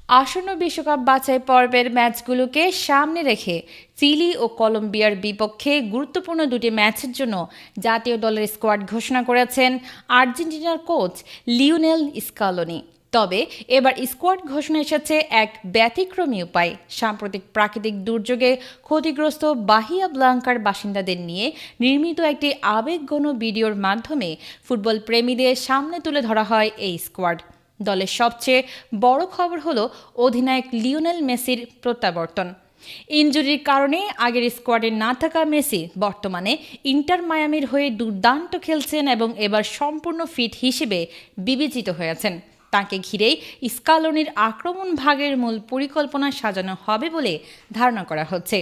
আসন্ন বিশ্বকাপ বাছাই পর্বের ম্যাচগুলোকে সামনে রেখে চিলি ও কলম্বিয়ার বিপক্ষে গুরুত্বপূর্ণ দুটি ম্যাচের জন্য জাতীয় দলের স্কোয়াড ঘোষণা করেছেন আর্জেন্টিনার কোচ লিওনেল স্কালোনি। তবে এবার স্কোয়াড ঘোষণা এসেছে এক ব্যতিক্রমী উপায়। সাম্প্রতিক প্রাকৃতিক দুর্যোগে ক্ষতিগ্রস্ত বাহিয়া ব্লাঙ্কার বাসিন্দাদের নিয়ে নির্মিত একটি আবেগঘন ভিডিওর মাধ্যমে ফুটবল প্রেমীদের সামনে তুলে ধরা হয় এই স্কোয়াড। দলের সবচেয়ে বড় খবর হলো অধিনায়ক লিওনেল মেসির প্রত্যাবর্তন। ইনজুরির কারণে আগের স্কোয়াডে না থাকা মেসি বর্তমানে ইন্টার মায়ামির হয়ে দুর্দান্ত খেলছেন এবং এবার সম্পূর্ণ ফিট হিসেবে বিবেচিত হয়েছেন। তাকে ঘিরেই স্কালোনির আক্রমণ ভাগের মূল পরিকল্পনা সাজানো হবে বলে ধারণা করা হচ্ছে।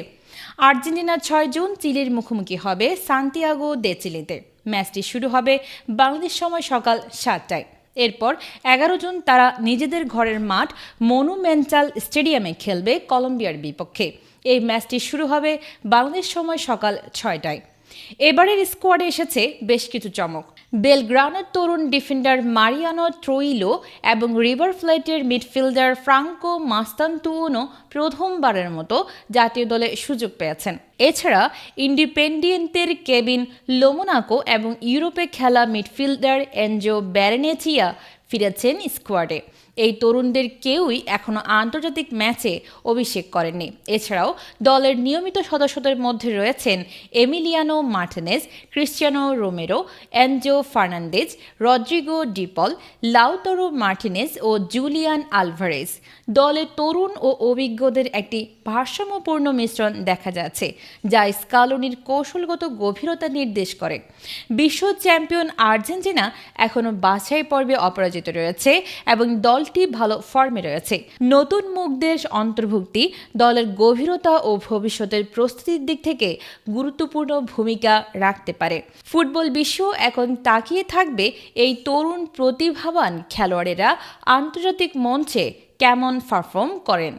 আর্জেন্টিনা 6 জুন চিলির মুখোমুখি হবে সান্তিয়াগো দে চিলিতে। ম্যাচটি শুরু হবে বাংলাদেশ সময় সকাল 7টায়। এরপর 11 জুন তারা নিজেদের ঘরের মাঠ মনুমেন্টাল স্টেডিয়ামে খেলবে কলম্বিয়ার বিপক্ষে। এই ম্যাচটি শুরু হবে বাংলাদেশ সময় সকাল 6টায়। এবারের স্কোয়াডে এসেছে বেশ কিছু চমক। বেলগ্রানোর তরুণ ডিফেন্ডার মারিয়ানো ট্রুইলো এবং রিভার প্লেটের মিডফিল্ডার ফ্রাঙ্কো মাস্তান্তুনো প্রথমবারের মতো জাতীয় দলে সুযোগ পেয়েছেন। এছাড়া ইন্ডিপেন্ডিয়েন্তের কেভিন লোমোনাকো এবং ইউরোপে খেলা মিডফিল্ডার এনজো ব্যারেনেচিয়া ফিরেছেন স্কোয়াডে। এই তরুণদের কেউই এখনও আন্তর্জাতিক ম্যাচে অভিষেক করেননি। এছাড়াও দলের নিয়মিত সদস্যদের মধ্যে রয়েছেন Emiliano Martinez, Cristiano Romero, Enzo Fernandez, Rodrigo De Paul, Lautaro Martinez ও জুলিয়ান আলভারেজ। দলে তরুণ ও অভিজ্ঞদের একটি ভারসাম্যপূর্ণ মিশ্রণ দেখা যাচ্ছে, যা স্কালোনির কৌশলগত গভীরতা নির্দেশ করে। বিশ্ব চ্যাম্পিয়ন আর্জেন্টিনা এখনও বাছাই পর্বে অপরাজিত রয়েছে এবং দলটি ভালো ফর্মে রয়েছে। নতুন মুখদের অন্তর্ভুক্তি দলের গভীরতা ও ভবিষ্যতের প্রস্তুতির দিক থেকে গুরুত্বপূর্ণ ভূমিকা রাখতে পারে। ফুটবল বিশ্ব এখন তাকিয়ে থাকবে এই তরুণ প্রতিভাবান খেলোয়াড়েরা আন্তর্জাতিক মঞ্চে কেমন পারফর্ম করেন।